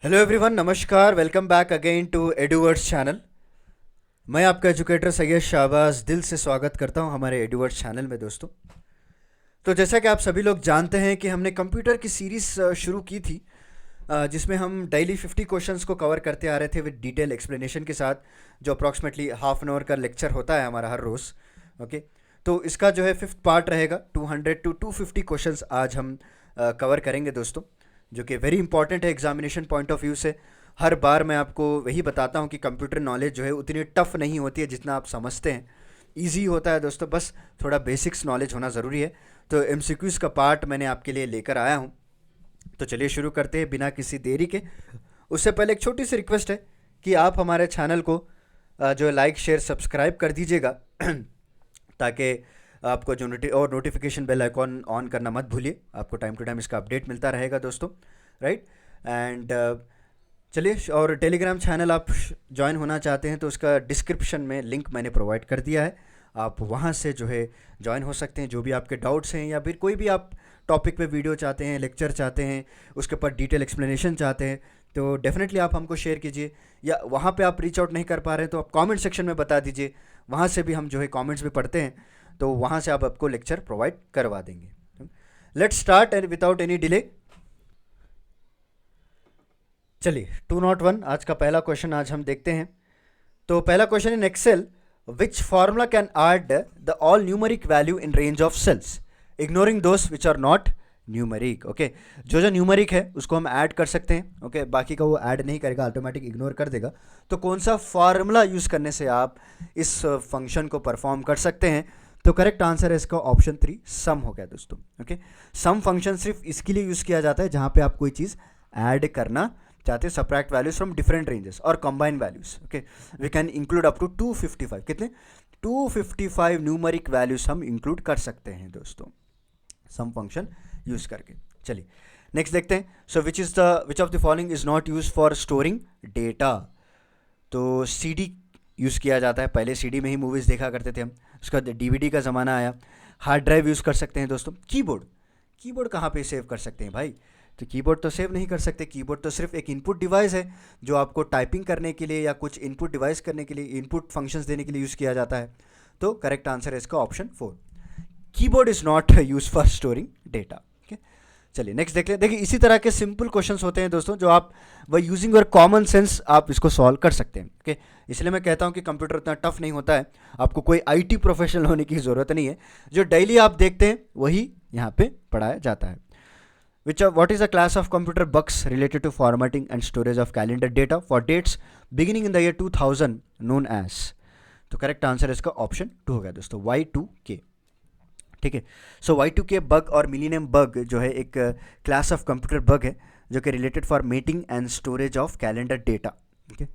Hello everyone, नमस्कार। Welcome back again to Eduwords channel. मैं आपका एजुकेटर सैयद शाहबाज दिल से स्वागत करता हूं हमारे एडुवर्ड्स चैनल में दोस्तों। तो जैसा कि आप सभी लोग जानते हैं कि हमने कंप्यूटर की सीरीज़ शुरू की थी, जिसमें हम डेली 50 क्वेश्चंस को कवर करते आ रहे थे विद डिटेल एक्सप्लेनेशन के साथ, जो अप्रॉक्सीमेटली हाफ एन आवर का लेक्चर होता है हमारा हर रोज़। ओके, तो इसका जो है फिफ्थ पार्ट रहेगा। 200 टू 250 क्वेश्चंस आज हम कवर करेंगे दोस्तों, जो कि वेरी इंपॉर्टेंट है एग्जामिनेशन पॉइंट ऑफ व्यू से। हर बार मैं आपको वही बताता हूँ कि कंप्यूटर नॉलेज जो है उतनी टफ नहीं होती है जितना आप समझते हैं। ईजी होता है दोस्तों, बस थोड़ा बेसिक्स नॉलेज होना ज़रूरी है। तो एमसीक्यूज़ का पार्ट मैंने आपके लिए लेकर आया हूँ। तो चलिए शुरू करते हैं बिना किसी देरी के। उससे पहले एक छोटी सी रिक्वेस्ट है कि आप हमारे चैनल को जो है लाइक शेयर सब्सक्राइब कर दीजिएगा ताकि आपको जो नोटिफिकेशन बेल आइकॉन ऑन करना मत भूलिए। आपको टाइम टू टाइम इसका अपडेट मिलता रहेगा दोस्तों, राइट। एंड चलिए, और टेलीग्राम चैनल आप ज्वाइन होना चाहते हैं तो उसका डिस्क्रिप्शन में लिंक मैंने प्रोवाइड कर दिया है। आप वहाँ से जो है ज्वाइन हो सकते हैं। जो भी आपके डाउट्स हैं या फिर कोई भी आप टॉपिक पे वीडियो चाहते हैं, लेक्चर चाहते हैं, उसके ऊपर डिटेल एक्सप्लेनेशन चाहते हैं, तो डेफिनेटली आप हमको शेयर कीजिए। या वहाँ पे आप रीच आउट नहीं कर पा रहे हैं तो आप कमेंट सेक्शन में बता दीजिए। वहाँ से भी हम जो है कमेंट्स भी पढ़ते हैं, तो वहाँ से आप आपको लेक्चर प्रोवाइड करवा देंगे। Let's start and without any delay. चलिए, 201 आज का पहला क्वेश्चन आज हम देखते हैं। तो पहला question in Excel, which formula can add the all numeric value in range of cells ignoring those which are not numeric. Okay, जो जो न्यूमरिक है उसको हम ऐड कर सकते हैं। ओके, बाकी का वो ऐड नहीं करेगा, ऑटोमेटिक इग्नोर कर देगा। तो कौन सा फार्मूला यूज़ करने से आप इस फंक्शन को परफॉर्म कर सकते हैं? तो करेक्ट आंसर है इसका ऑप्शन 3, सम हो गया दोस्तों। ओके, सम फंक्शन सिर्फ इसके लिए यूज़ किया जाता है जहाँ पे आप कोई चीज़ ऐड करना चाहते हैं, subtract values from different ranges और combine values. Okay, we can include up to 255, कितने 255 न्यूमरिक वैल्यूज हम इंक्लूड कर सकते हैं दोस्तों सम फंक्शन यूज करके। चलिए नेक्स्ट देखते हैं। So which of the following is not use for storing data? तो सीडी यूज़ किया जाता है। पहले सीडी में ही मूवीज़ देखा करते थे हम, उसका डीवीडी का ज़माना आया। हार्ड ड्राइव यूज़ कर सकते हैं दोस्तों। कीबोर्ड, कीबोर्ड कहाँ पे सेव कर सकते हैं भाई? तो कीबोर्ड तो सेव नहीं कर सकते। कीबोर्ड तो सिर्फ एक इनपुट डिवाइस है जो आपको टाइपिंग करने के लिए या कुछ इनपुट डिवाइस करने के लिए, इनपुट फंक्शंस देने के लिए यूज़ किया जाता है। तो करेक्ट आंसर है इसका option 4, keyboard is not use for storing data. चलिए नेक्स्ट देख लें। देखिए, इसी तरह के सिंपल क्वेश्चंस होते हैं दोस्तों जो आप वह यूजिंग योर कॉमन सेंस आप इसको सॉल्व कर सकते हैं। ओके, इसलिए मैं कहता हूं कि कंप्यूटर इतना टफ नहीं होता है। आपको कोई आईटी प्रोफेशनल होने की ज़रूरत नहीं है। जो डेली आप देखते हैं वही यहाँ पे पढ़ाया जाता है। What is the class of computer bugs related to formatting and storage of calendar data for dates beginning in the year 2000 known as? तो करेक्ट आंसर इसका ऑप्शन 2 हो गया दोस्तों, Y2K। ठीक है, सो Y2K बग और मिलीनियम बग जो है एक क्लास ऑफ कंप्यूटर बग है जो कि related for meeting and storage of calendar data. Okay,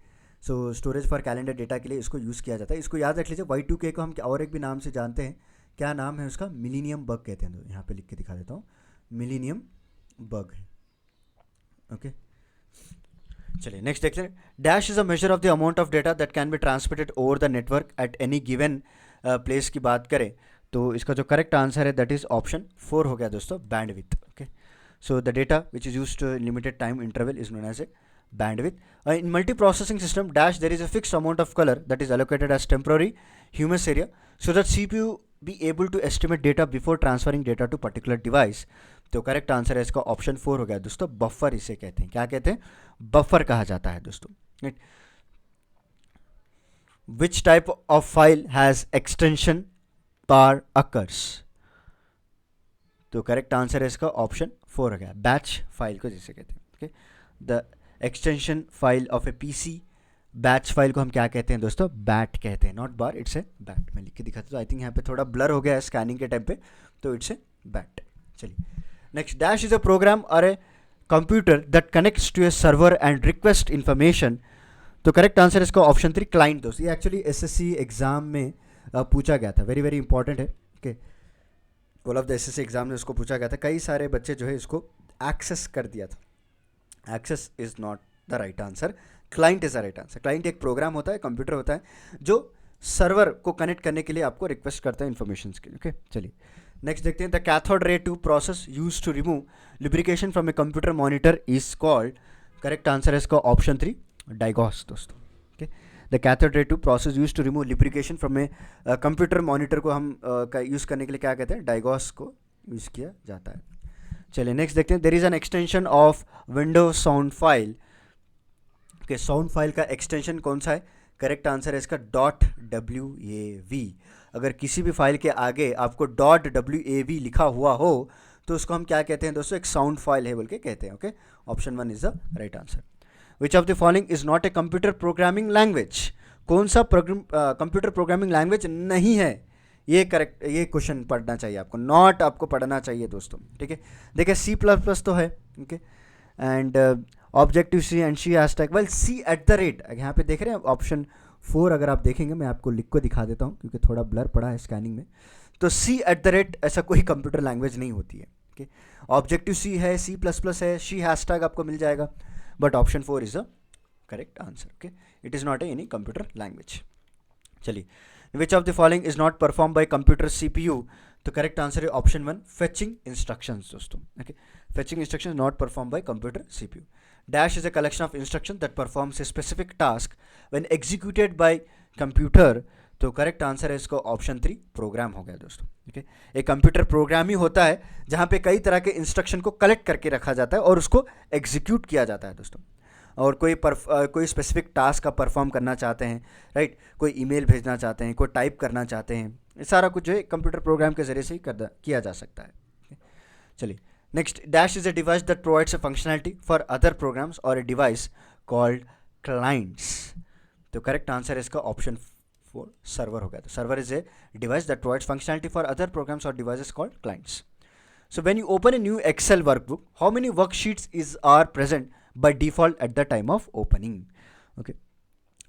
so storage for calendar data के लिए इसको यूज़ किया जाता है। इसको याद रख लीजिए। Y2K को हम और एक भी नाम से जानते हैं। क्या नाम है उसका? मिलीनियम बग कहते हैं। तो यहाँ पे लिख के दिखा देता हूँ, मिलीनियम बग है। ओके, चलिए नेक्स्ट देखते हैं। Dash is a measure of the amount of data that can be transmitted over the network at any given place की बात करें तो इसका जो करेक्ट आंसर है दैट इज ऑप्शन 4 हो गया दोस्तों, bandwidth. Okay, so the data which is used to limited time interval is known as a bandwidth. In multiprocessing system dash there is a fixed amount of color that is allocated as temporary humus area so that CPU be able to estimate data before transferring data to particular device. तो correct answer है इसका option 4 हो गया दोस्तों, buffer इसे कहते हैं। क्या कहते हैं? बफर कहा जाता है दोस्तों। Which type of file has extension bar occurs? तो करेक्ट आंसर है इसका ऑप्शन 4 हो गया, बैच फाइल को जिसे कहते हैं। Okay, the extension file of A PC, batch file को हम क्या कहते हैं दोस्तों? बैट कहते हैं, not bar, it's a bat. मैं लिख के दिखाता हूँ। आई थिंक यहाँ पे थोड़ा ब्लर हो गया है स्कैनिंग के टाइम पे, तो इट्स ए बैट। चलिए next, dash is a program और a computer that connects to a server and request information. तो करेक्ट आंसर इसका ऑप्शन 3, क्लाइंट दोस्तों। ये एक्चुअली एसएससी एग्जाम में पूछा गया था, वेरी वेरी इंपॉर्टेंट है। Okay, all of the SSC exam में उसको पूछा गया था। कई सारे बच्चे जो है इसको एक्सेस कर दिया था। Access is not the right answer, client is the right answer. Client एक प्रोग्राम होता है, कंप्यूटर होता है जो सर्वर को कनेक्ट करने के लिए आपको रिक्वेस्ट करता है इन्फॉर्मेशन के लिए। ओके, चलिए नेक्स्ट देखते हैं। The cathode ray tube process use to remove lubrication from a computer monitor is called. Correct answer है इसका ऑप्शन 3, डाइगॉस दोस्तों. Okay, the cathode process use to remove lubrication from a computer monitor को हम use करने के लिए क्या कहते हैं, डाइगॉस को यूज़ किया जाता है. चलिए नेक्स्ट देखते हैं. There is an extension of Windows sound file. Okay, sound file का एक्सटेंशन कौन सा है, करेक्ट आंसर है इसका .wav. अगर किसी भी फाइल के आगे आपको .wav लिखा हुआ हो तो उसको हम क्या कहते हैं दोस्तों, एक साउंड फाइल है बोल के कहते हैं. Okay, option 1 is the right answer. Which of the following is not a computer programming language. कौन सा कंप्यूटर प्रोग्रामिंग लैंग्वेज नहीं है, ये करेक्ट, ये क्वेश्चन पढ़ना चाहिए आपको, नॉट आपको पढ़ना चाहिए दोस्तों. ठीक है, देखिए C++ तो है. Okay, and objective C and C hashtag, well C at the rate, यहाँ पे देख रहे हैं ऑप्शन 4. अगर आप देखेंगे, मैं आपको लिख को दिखा देता हूँ क्योंकि थोड़ा ब्लर पड़ा है स्कैनिंग में. तो सी एट द रेट ऐसा कोई कंप्यूटर लैंग्वेज नहीं होती है. ओके, ऑब्जेक्टिव सी है, C++ है, सी हैशटैग आपको मिल जाएगा, but option 4 is the correct answer. Okay, it is not any computer language. चलिए, which of the following is not perform by computer CPU. तो करेक्ट आंसर है ऑप्शन 1, फेचिंग इंस्ट्रक्शंस दोस्तों. Okay, fetching instructions not perform by computer CPU. Dash is a collection of instructions that performs a specific task when executed by computer. तो correct answer है इसको option 3, programme हो गया दोस्तों. Okay, एक computer program ही होता है जहाँ पे कई तरह के इंस्ट्रक्शन को कलेक्ट करके रखा जाता है और उसको एग्जीक्यूट किया जाता है दोस्तों. और कोई स्पेसिफिक टास्क आप परफॉर्म करना चाहते हैं, राइट, कोई ईमेल भेजना चाहते हैं, कोई टाइप करना चाहते हैं, ये सारा कुछ जो है कंप्यूटर प्रोग्राम के जरिए से ही किया जा सकता है. चलिए next, dash is a device that provides a functionality for other programs और अ डिवाइस कॉल्ड क्लाइंट्स. तो करेक्ट आंसर है इसका ऑप्शन 4, सर्वर हो गया. तो server is a device that provides functionality for other programs और devices called clients. So when you open a new Excel workbook, how many worksheets are present by default at the time of opening? Okay,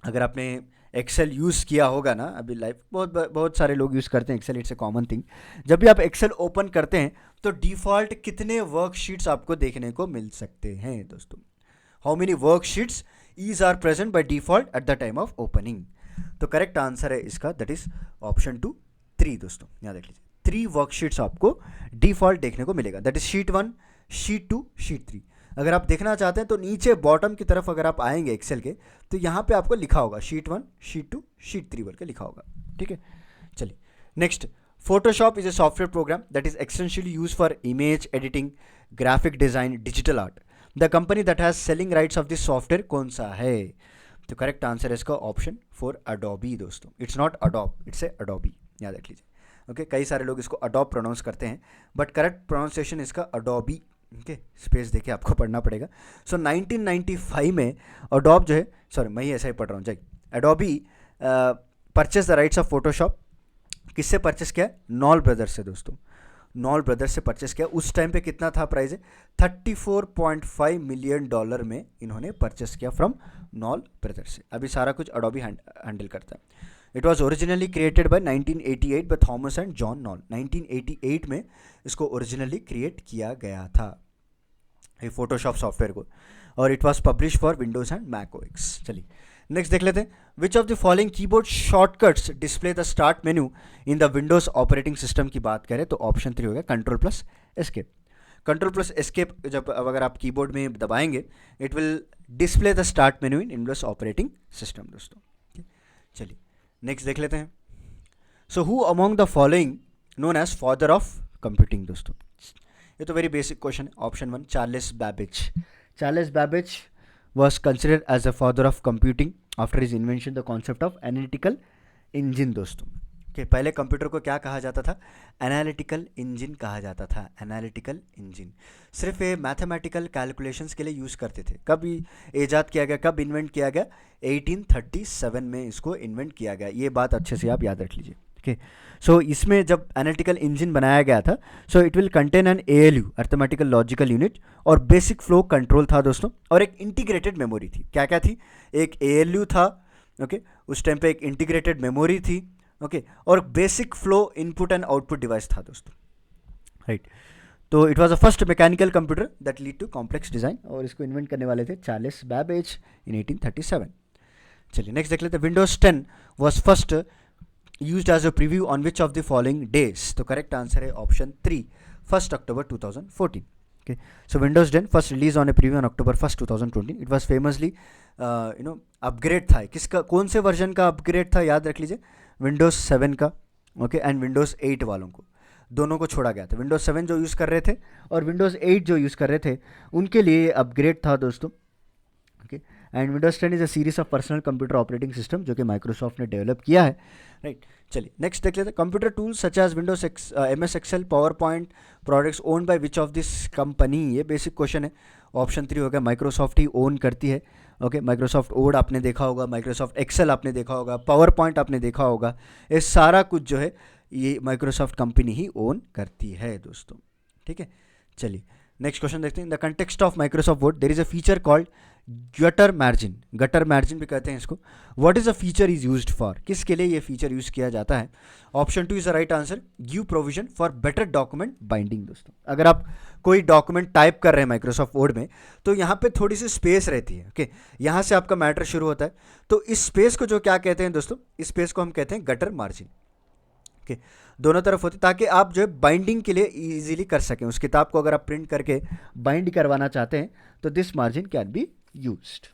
अगर आपने Excel use किया होगा ना अभी live, बहुत सारे लोग यूज़ करते हैं Excel, it's a common thing. जब भी आप एक्सेल ओपन करते हैं तो डिफ़ॉल्ट कितने वर्कशीट्स आपको देखने को मिल सकते हैं दोस्तों. How many worksheets is are present by default at the time of opening. तो करेक्ट आंसर है इसका दैट इज ऑप्शन 2, 3 दोस्तों. याद रख लीजिए, 3 वर्कशीट्स आपको डिफ़ॉल्ट देखने को मिलेगा, that is sheet 1, sheet 2, sheet 3. अगर आप देखना चाहते हैं तो नीचे बॉटम की तरफ अगर आप आएंगे एक्सेल के तो यहाँ पे आपको लिखा होगा शीट 1, शीट 2, शीट 3 बोल के लिखा होगा. ठीक है, चलिए next. Photoshop is a software program that is extensively use for image editing, graphic design, digital art. The company that has selling rights of this software कौन सा है. तो करेक्ट आंसर है इसका ऑप्शन 4, अडोबी दोस्तों. It's not Adobe, it's a Adobe, याद रख लीजिए. ओके, कई सारे लोग इसको अडोब प्रोनाउंस करते हैं बट करेक्ट प्रोनाउंसिएशन इसका अडोबी. ओके, स्पेस देखिए आपको पढ़ना पड़ेगा. सो 1995 में अडोब जो है, सॉरी मैं ही ऐसा ही पढ़ रहा हूँ, जाइए. Adobe purchase the rights of Photoshop. किससे परचेस किया, नॉल ब्रदर्स से दोस्तों. नॉल ब्रदर्स से परचेस किया. उस टाइम पे कितना था प्राइस है, $34.5 मिलियन में इन्होंने परचेस किया फ्रॉम नॉल ब्रदर्स से. अभी सारा कुछ अडोबी हैंडल करता है. It was originally created by 1988 by Thomas and John knoll. 1988 में इसको ओरिजिनली क्रिएट किया गया था ये फोटोशॉप सॉफ्टवेयर को, और it was publish for Windows and Mac OS. चलिए नेक्स्ट देख लेते हैं. Which of the following keyboard shortcuts display the start menu in the Windows operating system की बात करें तो ऑप्शन 3 हो गया, control plus escape. Control plus escape जब अगर आप कीबोर्ड में दबाएंगे it will display the start menu in Windows operating system दोस्तों. चलिए नेक्स्ट देख लेते हैं. So who among the following known as father of computing दोस्तों. ये तो वेरी बेसिक क्वेश्चन है. Option 1, Charles Babbage. Charles Babbage was considered as a father of computing after his invention the concept of analytical engine दोस्तों. Okay, पहले computer को क्या कहा जाता था, एनालिटिकल इंजन कहा जाता था. एनालिटिकल इंजन सिर्फ ये मैथमेटिकल कैलकुलेशंस के लिए यूज़ करते थे. कब ईजाद किया गया, कब इन्वेंट किया गया, 1837 में इसको इन्वेंट किया गया. ये बात अच्छे से आप याद रख लीजिए. ओके, सो इसमें जब एनालिटिकल इंजन बनाया गया था so it will contain an ALU, arithmetical logical unit, और बेसिक फ्लो कंट्रोल था दोस्तों, और एक इंटीग्रेटेड मेमोरी थी. क्या क्या थी, एक ALU था. ओके, उस टाइम पे एक इंटीग्रेटेड मेमोरी थी. ओके, और basic flow input and output device था दोस्तों. राइट, तो it was the first mechanical computer that lead to complex design, और इसको इन्वेंट करने वाले थे चार्ल्स बैबेज इन 1837. चलिए नेक्स्ट देख लेते हैं. Windows 10 was first used as a preview on which of the following days. तो करेक्ट आंसर है option 3, 1 October 2014. Okay, so Windows 10 first released on a preview on October 1st 2020. It was famously upgrade था, किसका, कौन से version का upgrade था, याद रख लीजिए, विंडोज़ 7 का। ओके, एंड विंडोज़ 8 वालों को, दोनों को छोड़ा गया था। विंडोज़ 7 जो यूज़ कर रहे थे और विंडोज़ 8 जो यूज़ कर रहे थे उनके लिए अपग्रेड था दोस्तों। Okay, and Windows 10 is a series of personal computer operating system जो कि माइक्रोसॉफ्ट ने डेवलप किया है, राइट। चलिए नेक्स्ट देख लेते हैं। Computer tools such as Windows MS Excel, PowerPoint products owned by which of this company, ये बेसिक क्वेश्चन है। ऑप्शन 3 हो गया, माइक्रोसॉफ्ट ही ओन करती है। ओके, माइक्रोसॉफ्ट वर्ड आपने देखा होगा, माइक्रोसॉफ्ट एक्सेल आपने देखा होगा, पावर पॉइंट आपने देखा होगा, ये सारा कुछ जो है ये माइक्रोसॉफ्ट कंपनी ही ओन करती है दोस्तों, ठीक है। चलिए नेक्स्ट क्वेश्चन देखते हैं। In the context of Microsoft Word there is a feature called gutter margin, gutter margin भी कहते हैं इसको। What is a feature is used for, किसके लिए ये फीचर यूज किया जाता है? Option 2 is the right answer, give provision for better document binding. दोस्तों अगर आप कोई डॉक्यूमेंट टाइप कर रहे हैं माइक्रोसॉफ्ट वर्ड में तो यहाँ पे थोड़ी सी स्पेस रहती है। ओके, यहाँ से आपका मैटर शुरू होता है, तो इस स्पेस को जो क्या कहते हैं दोस्तों, इस स्पेस को हम कहते हैं गटर मार्जिन। ओके, दोनों तरफ होती, ताकि आप जो है बाइंडिंग के लिए इजीली कर सकें। उस किताब को अगर आप प्रिंट करके बाइंड करवाना चाहते हैं तो this margin can be used.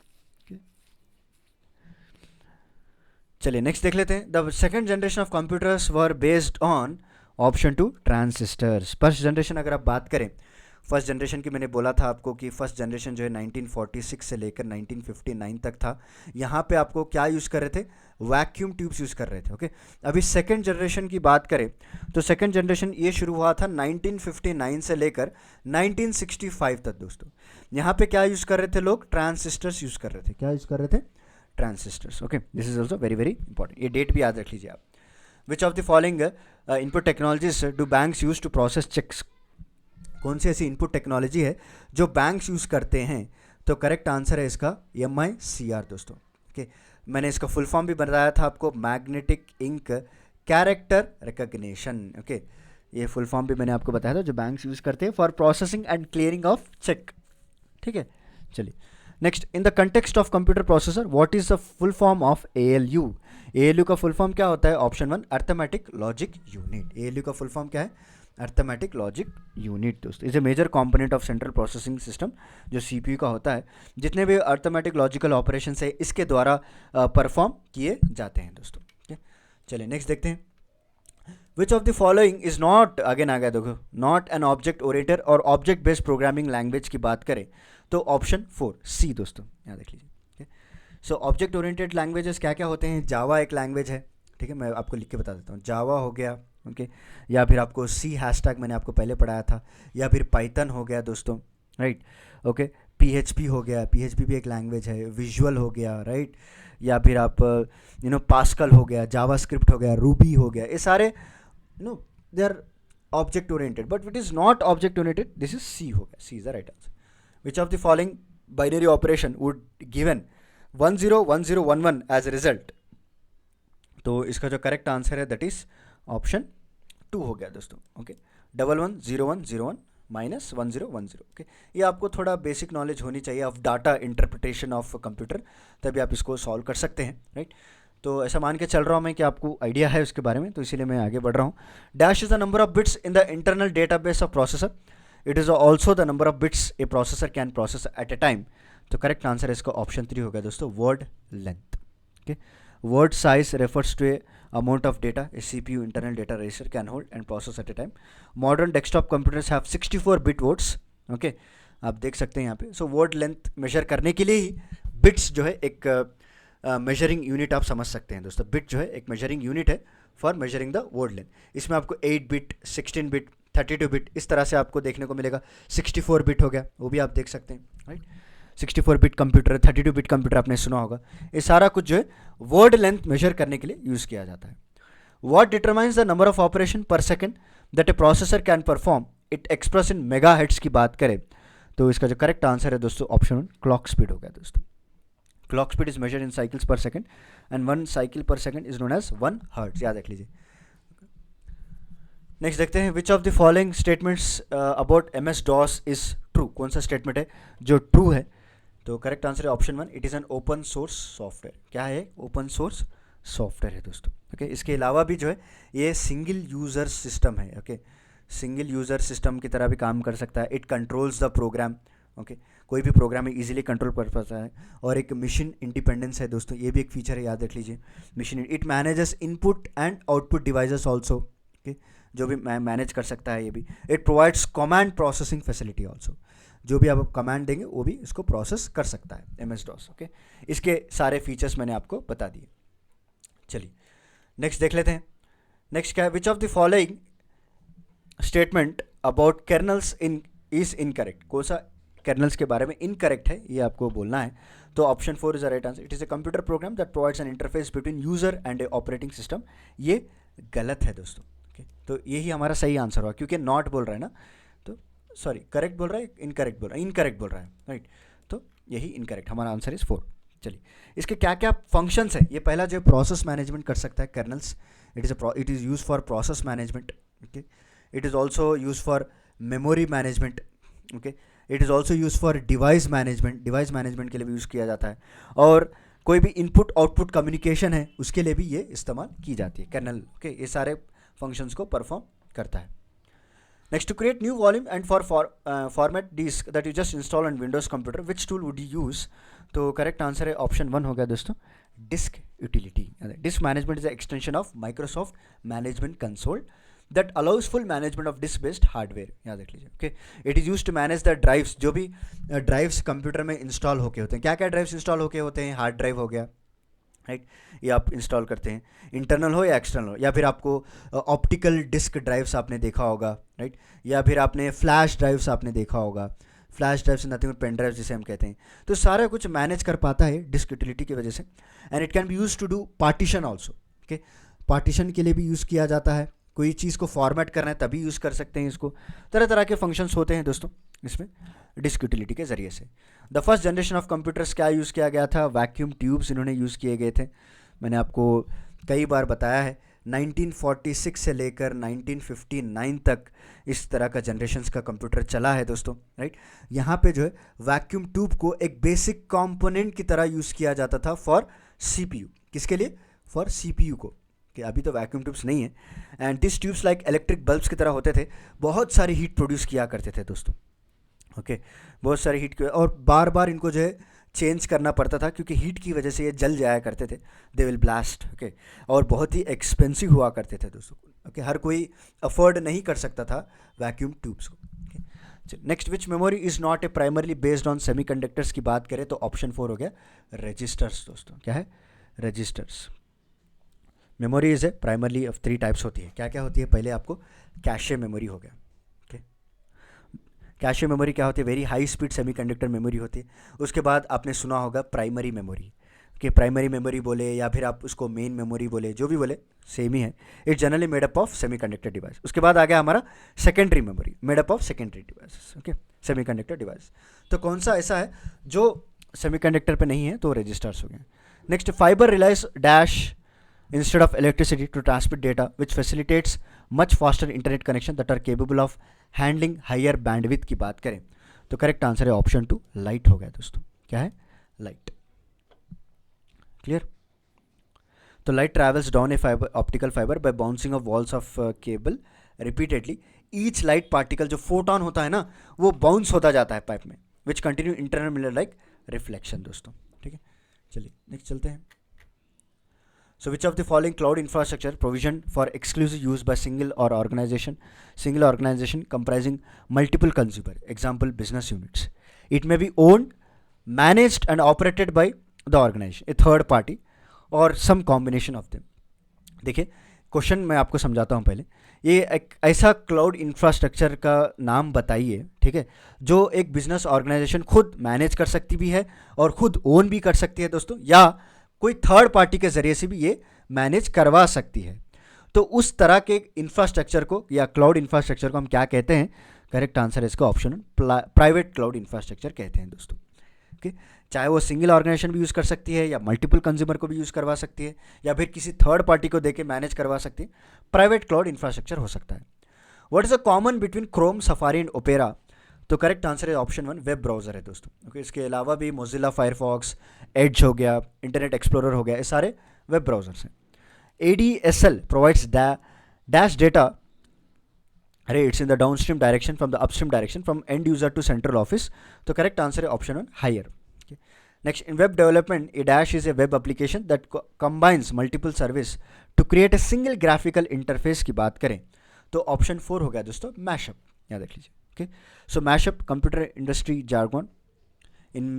चलिए नेक्स्ट देख लेते हैं। The second generation of computers were based on option 2 transistors. First generation अगर आप बात करें, फर्स्ट जनरेशन की मैंने बोला था आपको कि फर्स्ट जनरेशन जो है 1946 से लेकर 1959 तक था। यहाँ पे आपको क्या यूज़ कर रहे थे, वैक्यूम ट्यूब्स यूज़ कर रहे थे। ओके, अभी सेकंड जनरेशन की बात करें तो सेकंड जनरेशन ये शुरू हुआ था 1959 से लेकर 1965 तक दोस्तों। यहाँ पे क्या यूज़ कर रहे थे लोग, ट्रांजिस्टर्स यूज़ कर रहे थे। क्या यूज़ कर रहे थे, transistors. Okay, this is also very very important, ये डेट भी याद रख लीजिए आप। Which of the following input technologies do banks use to process cheques, कौन सी ऐसी इनपुट टेक्नोलॉजी है जो बैंक्स यूज़ करते हैं? तो करेक्ट आंसर है इसका MICR दोस्तों। ओके, मैंने इसका फुल फॉर्म भी बताया था आपको, magnetic ink character recognition. Okay, ये फुल फॉर्म भी मैंने आपको बताया था जो बैंक्स यूज़ करते हैं for processing and clearing of cheque, ठीक है। चलिए next, in the context of computer processor what is the full form of ALU? ALU का फुल फॉर्म क्या होता है? Option 1 arithmetic logic unit. ALU का फुल फॉर्म क्या है? अर्थमेटिक लॉजिक यूनिट दोस्तों। Is a major component of central processing system, जो CPU का होता है। जितने भी अर्थमेटिक लॉजिकल ऑपरेशन है इसके द्वारा परफॉर्म किए जाते हैं दोस्तों। ठीक है, चलिए नेक्स्ट देखते हैं। Which of the following is not, again आ गया देखो, नॉट एन ऑब्जेक्ट ओरिएंटेड और ऑब्जेक्ट बेस्ड प्रोग्रामिंग लैंग्वेज की बात करें तो ऑप्शन 4 C दोस्तों, यहाँ देख लीजिए। सो ऑब्जेक्ट ओरिएंटेड लैंग्वेजेस क्या क्या होते हैं? जावा एक लैंग्वेज है, ठीक है, मैं आपको लिख के बता देता हूँ। जावा हो गया, ओके, या फिर आपको C हैशटैग मैंने आपको पहले पढ़ाया था, या फिर पाइथन हो गया दोस्तों, राइट। ओके, PHP हो गया, PHP भी एक लैंग्वेज है। विजुअल हो गया, राइट, या फिर आप पास्कल हो गया, जावास्क्रिप्ट हो गया, रूबी हो गया, ये सारे they are object oriented, but it is not object oriented, this is C हो गया, C is the right answer. Which of the following binary operation would given 101011 as a result? तो इसका जो करेक्ट आंसर है that is option 2 हो गया दोस्तों। Okay, 110101 minus 1010। Okay, ये आपको थोड़ा बेसिक नॉलेज होनी चाहिए of data interpretation of computer, तभी आप इसको सॉल्व कर सकते हैं, राइट। तो ऐसा मान के चल रहा हूँ मैं कि आपको आइडिया है उसके बारे में, तो इसीलिए मैं आगे बढ़ रहा हूँ। Dash is the number of bits in the internal database of processor, it is also the number of bits A processor can process at A time. तो करेक्ट आंसर है इसका ऑप्शन 3 हो गया दोस्तों, word length. Okay, word size refers to a amount of data a CPU internal data register can hold and process at a time. Modern desktop computers have 64-bit words. Okay, आप देख सकते हैं यहाँ पे। So word length major करने के लिए ही bits जो है एक मेजरिंग यूनिट आप समझ सकते हैं दोस्तों। बिट जो है एक मेजरिंग यूनिट है for measuring the word length. इसमें आपको 8 बिट, 16 बिट, 32 बिट इस तरह से आपको देखने को मिलेगा। 64 बिट हो गया, वो भी आप देख सकते हैं, right. 64 bit computer, 32 bit computer आपने सुना होगा। ये सारा कुछ जो है वर्ड लेंथ मेजर करने के लिए यूज़ किया जाता है। What determines the number of operation per second that a processor can perform, it express in mega hertz की बात करें तो इसका जो करेक्ट आंसर है दोस्तों ऑप्शन 1 क्लॉक स्पीड हो गया दोस्तों। Clock speed is measured in cycles per second and 1 cycle per second is known as 1 hertz, याद रख लीजिए। नेक्स्ट देखते हैं। Which of the following statements about MS DOS is true, कौन सा स्टेटमेंट है जो ट्रू है? तो करेक्ट आंसर है option 1, it is an open source software. क्या है? ओपन सोर्स सॉफ्टवेयर है दोस्तों। ओके, इसके अलावा भी जो है ये सिंगल यूज़र सिस्टम है। ओके, सिंगल यूज़र सिस्टम की तरह भी काम कर सकता है. It controls the program. Okay, कोई भी प्रोग्राम इजीली कंट्रोल कर पाता है. और एक मिशन इंडिपेंडेंस है दोस्तों, ये भी एक फीचर है, याद रख लीजिए. Mission it manages input and output devices also. Okay, जो भी मैनेज कर सकता है ये भी. It provides command processing facility also. जो भी आप कमांड देंगे वो भी इसको प्रोसेस कर सकता है, MS DOS. ओके, इसके सारे फीचर्स मैंने आपको बता दिए. चलिए नेक्स्ट देख लेते हैं. नेक्स्ट क्या है, विच of the following statement about colonel's in is incorrect. कौन सा कर्नल्स के बारे में इनकरेक्ट है ये आपको बोलना है. तो option 4 is the right answer. It is a computer program that provides N interface between user and A operating system. ये गलत है दोस्तों. ओके, तो यही हमारा सही आंसर हुआ, क्योंकि नॉट बोल रहा है ना, तो सॉरी करेक्ट बोल रहा है, इनकरेक्ट बोल रहा है, इनकरेक्ट बोल रहा है, राइट. तो यही इनकरेक्ट, हमारा आंसर इज 4. चलिए, इसके क्या क्या फंक्शंस है. ये पहला जो प्रोसेस मैनेजमेंट कर सकता है colonel's. It is use for process management. Okay, it is also use for memory management. Okay, it is also use for device management. Device management के लिए भी यूज़ किया जाता है. और कोई भी इनपुट आउटपुट कम्युनिकेशन है उसके लिए भी ये इस्तेमाल की जाती है कर्नल. ओके, ये सारे फंक्शंस को परफॉर्म करता है. Next, to create new volume and format disk that you just install on Windows computer, which tool would you use. तो करेक्ट आंसर है ऑप्शन 1 हो गया दोस्तों, disk utility. Disk management is the extension of Microsoft management console that allows full management of disk based hardware. याद रख लीजिए. Okay, it is use to manage the drives. जो भी ड्राइव्स कंप्यूटर में इंस्टॉल होके होते हैं, क्या क्या ड्राइव्स इंस्टॉल होके होते हैं. हार्ड ड्राइव हो गया, राइट, ये आप इंस्टॉल करते हैं, इंटरनल हो या एक्सटर्नल हो. या फिर आपको ऑप्टिकल डिस्क ड्राइव्स आपने देखा होगा, राइट. या फिर आपने फ्लैश ड्राइव्स आपने देखा होगा. Flash drives nothing pen drive जिसे हम कहते हैं. तो सारा कुछ मैनेज कर पाता है डिस्क यूटिलिटी की वजह से. And it can be use to do partition also. Okay, partition के लिए भी यूज़ किया जाता है. कोई चीज़ को फॉर्मेट करना है तभी यूज़ कर सकते हैं इसको. तरह तरह के फंक्शंस होते हैं दोस्तों इसमें डिस्क यूटिलिटी के ज़रिए से. The first generation of computers क्या यूज़ किया गया था, वैक्यूम ट्यूब्स इन्होंने यूज़ किए गए थे. मैंने आपको कई बार बताया है 1946 से लेकर 1959 तक इस तरह का जनरेशन्स का कंप्यूटर चला है दोस्तों, राइट. यहाँ पे जो है वैक्यूम ट्यूब को एक बेसिक कंपोनेंट की तरह यूज़ किया जाता था फॉर CPU. किसके लिए, फॉर CPU को. कि अभी तो वैक्यूम ट्यूब्स नहीं है. And this tubes like electric bulbs की तरह होते थे, बहुत सारी हीट प्रोड्यूस किया करते थे दोस्तों. ओके, बहुत सारी हीट की, और बार बार इनको जो है चेंज करना पड़ता था, क्योंकि हीट की वजह से ये जल जाया करते थे. They will blast. ओके, और बहुत ही एक्सपेंसिव हुआ करते थे दोस्तों. ओके, हर कोई अफोर्ड नहीं कर सकता था वैक्यूम ट्यूब्स को. Next, which memory is not a primarily based on semiconductors की बात करें तो ऑप्शन 4 हो गया, रजिस्टर्स दोस्तों. क्या है, रजिस्टर्स. मेमोरी इज है प्राइमरली ऑफ 3 टाइप्स होती है. क्या क्या होती है, पहले आपको कैशे मेमोरी हो गया. ओके, कैशे मेमोरी क्या होती है, very high speed semiconductor memory होती है. उसके बाद आपने सुना होगा primary memory. Okay, primary memory बोले या फिर आप उसको मेन मेमोरी बोले, जो भी बोले सेम ही है. It generally made up of semiconductor device. उसके बाद आ गया हमारा secondary memory, made up of secondary device. Okay, semiconductor device. तो कौन सा ऐसा है जो सेमीकंडक्टर पे नहीं है, तो रजिस्टर्स हो गए. Next, fibre relies dash instead of electricity to transmit data, which facilitates much faster internet connection that are capable of handling higher bandwidth की बात करें तो करेक्ट आंसर है ऑप्शन 2, लाइट हो गया दोस्तों. क्या है, लाइट. क्लियर. तो light travels down a fibre optical fibre by bouncing off walls of cable repeatedly. Each light particle जो फोटॉन होता है ना, वो बाउंस होता जाता है पाइप में, which continue internal mirror like reflection दोस्तों. ठीक है, चलिए नेक्स्ट चलते हैं. So which of the following cloud infrastructure provisioned for exclusive use by single organization comprising multiple consumer, example business units. It may be owned, managed and operated by the organization, a third party or some combination of them. देखिए question मैं आपको समझाता हूँ पहले. ये एक ऐसा cloud infrastructure का नाम बताइए, ठीक है, जो एक बिजनेस ऑर्गेनाइजेशन खुद मैनेज कर सकती भी है और खुद ओन भी कर सकती है दोस्तों, या कोई थर्ड पार्टी के ज़रिए से भी ये मैनेज करवा सकती है. तो उस तरह के इंफ्रास्ट्रक्चर को या क्लाउड इंफ्रास्ट्रक्चर को हम क्या कहते हैं, करेक्ट आंसर है इसका ऑप्शन प्राइवेट क्लाउड इंफ्रास्ट्रक्चर कहते हैं दोस्तों. ओके, चाहे वो सिंगल ऑर्गेनाइजेशन भी यूज़ कर सकती है या मल्टीपल कंज्यूमर को भी यूज़ करवा सकती है या फिर किसी थर्ड पार्टी को देके मैनेज करवा सकती है. प्राइवेट क्लाउड इंफ्रास्ट्रक्चर हो सकता है. What is the common between Chrome, safari and opera. तो करेक्ट आंसर है ऑप्शन 1, वेब ब्राउज़र है दोस्तों. ओके, इसके अलावा भी मोजिला फायरफॉक्स, एड्ज हो गया, इंटरनेट एक्सप्लोरर हो गया, ये सारे वेब ब्राउज़र्स हैं. ADSL provides dash data rates in the downstream direction from the upstream direction from end user to central office. तो करेक्ट आंसर है option one, higher. Next, in web development, a dash is a web application that combines multiple service to create a single graphical interface की बात करें तो option 4 हो गया दोस्तों, mashup. याद रख लीजिए. Okay, so mashup computer industry jargon in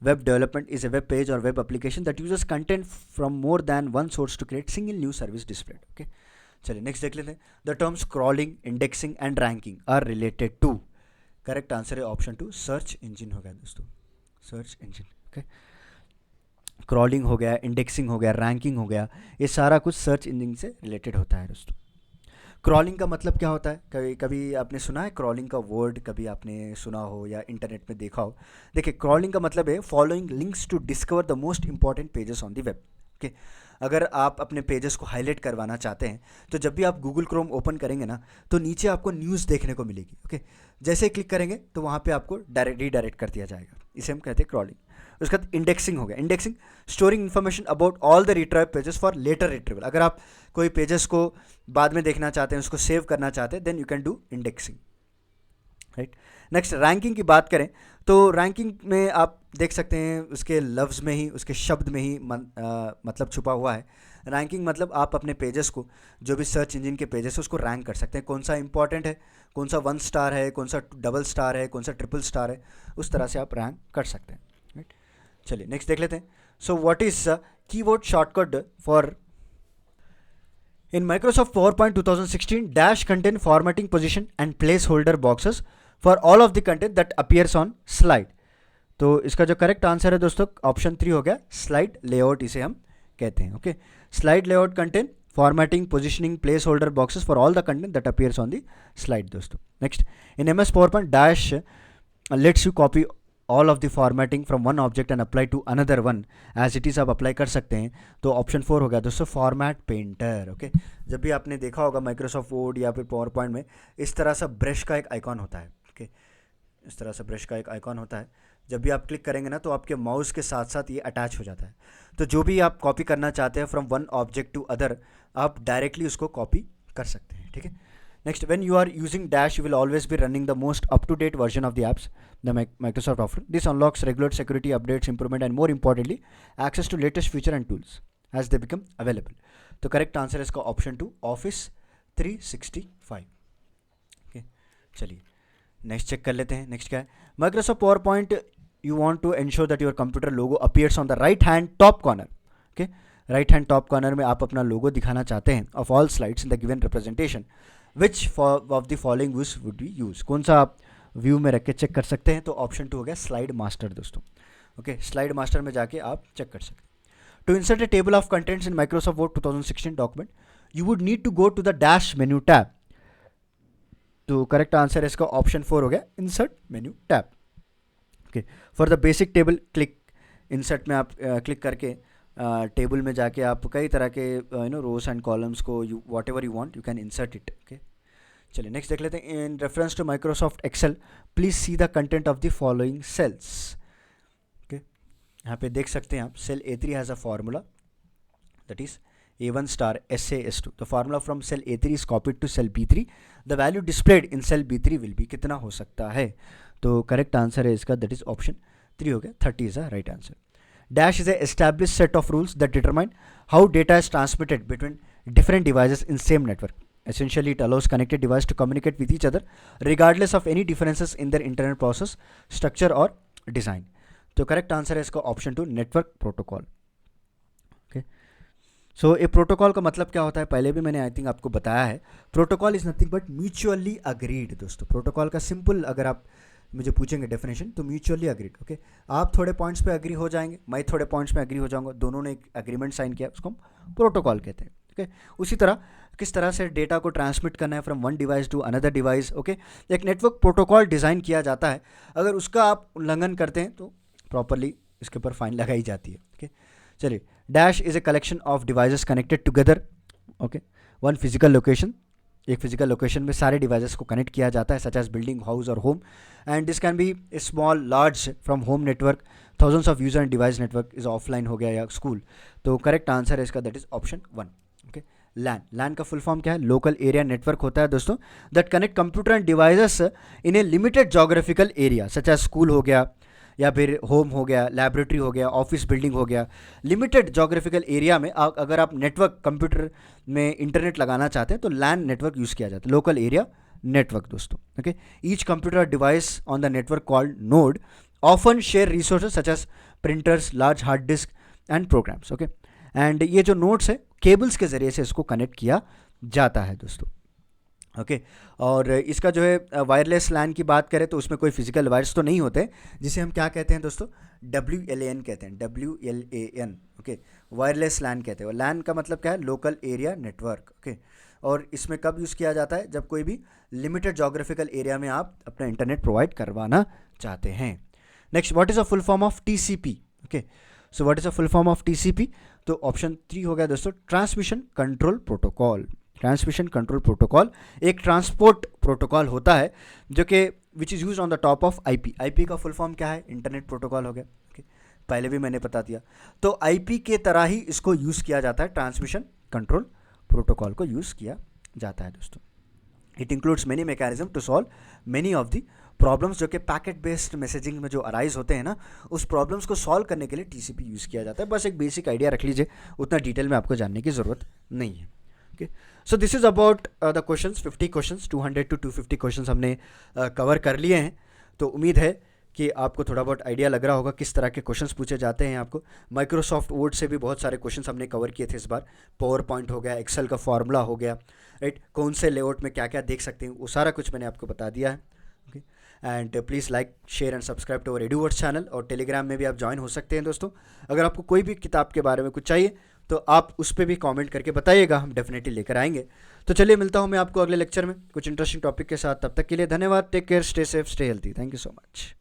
web development is a web page or web application that uses content from more than one source to create single new service displayed. Okay, चलिए next देख लेते हैं. The terms crawling, indexing and ranking are related to. Correct answer है option two, search engine हो गया दोस्तों, search engine. Okay, crawling हो गया, इंडेक्सिंग हो गया, रैंकिंग हो गया, ये सारा कुछ सर्च इंजन से रिलेटेड होता है दोस्तों. क्रॉलिंग का मतलब क्या होता है? कभी कभी आपने सुना है क्रॉलिंग का वर्ड, कभी आपने सुना हो या इंटरनेट में देखा हो. देखिए, क्रॉलिंग का मतलब है following links to discover the most important pages on the web. Okay, अगर आप अपने पेजेस को हाईलाइट करवाना चाहते हैं तो जब भी आप गूगल क्रोम ओपन करेंगे ना तो नीचे आपको न्यूज़ देखने को मिलेगी. ओके, जैसे ही क्लिक करेंगे तो वहाँ पे आपको रीडायरेक्ट कर दिया जाएगा. इसे हम कहते हैं क्रॉलिंग. उसके बाद इंडेक्सिंग हो गया. Indexing, storing information about all the retrieve pages for later retrieval. अगर आप कोई पेजेस को बाद में देखना चाहते हैं, उसको सेव करना चाहते हैं, then you can do indexing. Right. Next, ranking की बात करें तो रैंकिंग में आप देख सकते हैं उसके लफ्ज़ में ही, उसके शब्द में ही मतलब छुपा हुआ है. रैंकिंग मतलब आप अपने पेजेस को, जो भी सर्च इंजन के पेजेस है, उसको रैंक कर सकते हैं. कौन सा इंपॉर्टेंट है, कौन सा 1 स्टार है, कौन सा डबल स्टार है, कौन सा ट्रिपल स्टार है, उस तरह से आप रैंक कर सकते हैं. राइट. चलिए नेक्स्ट देख लेते हैं. So what is keyboard shortcut for in Microsoft PowerPoint 2016 dash contain formatting position and placeholder boxes for all of the content that appears on slide. तो इसका जो करेक्ट आंसर है दोस्तों ऑप्शन 3 हो गया, स्लाइड लेआउट इसे हम कहते हैं. Okay, slide layout contain formatting, positioning, place holder boxes for all the content that appears on the slide दोस्तों. Next, in MS PowerPoint dash let's you copy all of the formatting from one object and apply to another one as it is. आप apply कर सकते हैं. तो option 4 हो गया दोस्तों, format painter. Okay, जब भी आपने देखा होगा माइक्रोसॉफ्ट वर्ड या फिर पावर पॉइंट में इस तरह सा ब्रश का एक आइकॉन होता है. ओके, इस तरह से ब्रश का एक आइकॉन होता है. जब भी आप क्लिक करेंगे ना तो आपके माउस के साथ साथ ये अटैच हो जाता है. तो जो भी आप कॉपी करना चाहते हैं from one object to other, आप डायरेक्टली उसको कॉपी कर सकते हैं. ठीक है. Next, when you are using Dash, you will always be running the most up-to-date version of the apps the Microsoft offers. This unlocks regular security updates, improvement, and more importantly, access to latest feature and tools as they become available. तो correct answer है इसका option 2, Office 365. Okay, चलिए next check कर लेते हैं. Next क्या है? Microsoft PowerPoint, you want to ensure that your computer logo appears on the right hand top corner. Okay, right hand top corner में आप अपना logo दिखाना चाहते हैं of all slides in the given representation. Which of the following views would be use. कौन सा आप view में रख के चेक कर सकते हैं? तो ऑप्शन 2 हो गया, स्लाइड मास्टर दोस्तों. ओके, स्लाइड मास्टर में जाके आप चेक कर सकते हैं. To insert a table of contents in Microsoft Word 2016 document, you would need to go to the dash menu tab. तो करेक्ट आंसर है इसका ऑप्शन 4 हो गया, insert menu tab. Okay, for the basic table click, insert में आप click करके table में जाके आप कई तरह के रोज एंड कॉलम्स को whatever you want you can insert it. Okay, चलिए नेक्स्ट देख लेते हैं. In reference to Microsoft Excel please see the content of the following cells. Okay, यहाँ पे देख सकते हैं आप, cell A3 has a formula that is A1 star SA/S2. The formula from cell A3 is copied to cell B3. The value displayed in cell B3 will B, कितना हो सकता है? तो करेक्ट आंसर है इसका दैट इज ऑप्शन 3 हो गया, 30 is a right answer. Dash is a established set of rules that determine how data is transmitted between different devices in same network. Essentially, it allows connected devices to communicate with each other regardless of any differences in their internal process, structure or design. तो correct answer है इसका option 2, network protocol. Okay. So a protocol का मतलब क्या होता है? पहले भी मैंने I think आपको बताया है. Protocol is nothing but mutually agreed दोस्तों. Protocol का simple अगर आप मुझे पूछेंगे डेफिनेशन तो म्यूचुअली अग्रीड. ओके, आप थोड़े पॉइंट्स पे अग्री हो जाएंगे, मैं थोड़े पॉइंट्स पे अग्री हो जाऊंगा, दोनों ने एक एग्रीमेंट साइन किया, उसको हम प्रोटोकॉल कहते हैं. ओके, उसी तरह किस तरह से डेटा को ट्रांसमिट करना है from one device to another device. Okay, एक नेटवर्क प्रोटोकॉल डिज़ाइन किया जाता है, अगर उसका आप उल्लंघन करते हैं तो प्रॉपरली इसके ऊपर फाइन लगाई जाती है. ओके, चलिए. Dash is a collection of devices connected together. Okay, one physical location, एक फिजिकल लोकेशन में सारे डिवाइसेस को कनेक्ट किया जाता है, सच एज बिल्डिंग, हाउस और home. And this can be small, large from home network, thousands of user and device network is offline हो गया या स्कूल. तो करेक्ट आंसर है इसका दैट इज ऑप्शन 1. ओके, लैन का फुल फॉर्म क्या है? लोकल एरिया नेटवर्क होता है दोस्तों, that connect computer and devices in a limited geographical area, such as school हो गया, या फिर होम हो गया, लैबोरेटरी हो गया, ऑफिस बिल्डिंग हो गया। लिमिटेड जोग्राफिकल एरिया में अगर आप नेटवर्क कंप्यूटर में इंटरनेट लगाना चाहते हैं तो लैन नेटवर्क यूज़ किया जाता है, लोकल एरिया नेटवर्क दोस्तों। Okay, each computer device on the network called node often share resources such as printers, large hard disk and programs. Okay, and ये जो नोड्स है केबल्स के ज़रिए से इसको कनेक्ट किया जाता है दोस्तों। ओके, और इसका जो है वायरलेस लैन की बात करें तो उसमें कोई फिजिकल वायर्स तो नहीं होते, जिसे हम क्या कहते हैं दोस्तों? WLAN कहते हैं, WLAN। ओके, वायरलेस लैन कहते हैं। लैन का मतलब क्या है? Local area network. ओके, और इसमें कब यूज़ किया जाता है? जब कोई भी लिमिटेड जोग्राफिकल एरिया में आप अपना इंटरनेट प्रोवाइड करवाना चाहते हैं। Next, what is a full form of TCP? Okay, so what is a full form of TCP? तो ऑप्शन 3 हो गया दोस्तों, transmission control protocol. Transmission control protocol एक ट्रांसपोर्ट प्रोटोकॉल होता है जो कि which is use on the top of IP। IP का फुल फॉर्म क्या है? इंटरनेट प्रोटोकॉल हो गया। ओके, पहले भी मैंने बता दिया। तो IP के तरह ही इसको यूज़ किया जाता है, ट्रांसमिशन कंट्रोल प्रोटोकॉल को यूज़ किया जाता है दोस्तों। It includes many mechanism to solve many of the problems जो कि पैकेट बेस्ड मैसेजिंग में जो अराइज होते हैं ना, उस प्रॉब्लम्स को सॉल्व करने के लिए TCP यूज़ किया जाता है। बस एक बेसिक आइडिया रख लीजिए, उतना डिटेल में आपको जानने की ज़रूरत नहीं है। Okay, so this is about the questions, 50 questions, 200 to 250 questions हमने कवर कर लिए हैं। तो उम्मीद है कि आपको थोड़ा बहुत आइडिया लग रहा होगा किस तरह के क्वेश्चंस पूछे जाते हैं आपको। माइक्रोसॉफ्ट वर्ड से भी बहुत सारे क्वेश्चंस हमने कवर किए थे इस बार। पावर पॉइंट हो गया, एक्सेल का फॉर्मूला हो गया, राइट, कौन से लेआउट में क्या क्या देख सकते हैं, वो सारा कुछ मैंने आपको बता दिया है। Okay, and please like, share and subscribe to our Eduwords channel, और टेलीग्राम में भी आप ज्वाइन हो सकते हैं दोस्तों। अगर आपको कोई भी किताब के बारे में कुछ चाहिए तो आप उस पर भी कमेंट करके बताइएगा, हम डेफिनेटली लेकर आएंगे। तो चलिए, मिलता हूँ मैं आपको अगले लेक्चर में कुछ इंटरेस्टिंग टॉपिक के साथ। तब तक के लिए धन्यवाद। Take care, stay safe, stay healthy. Thank you so much.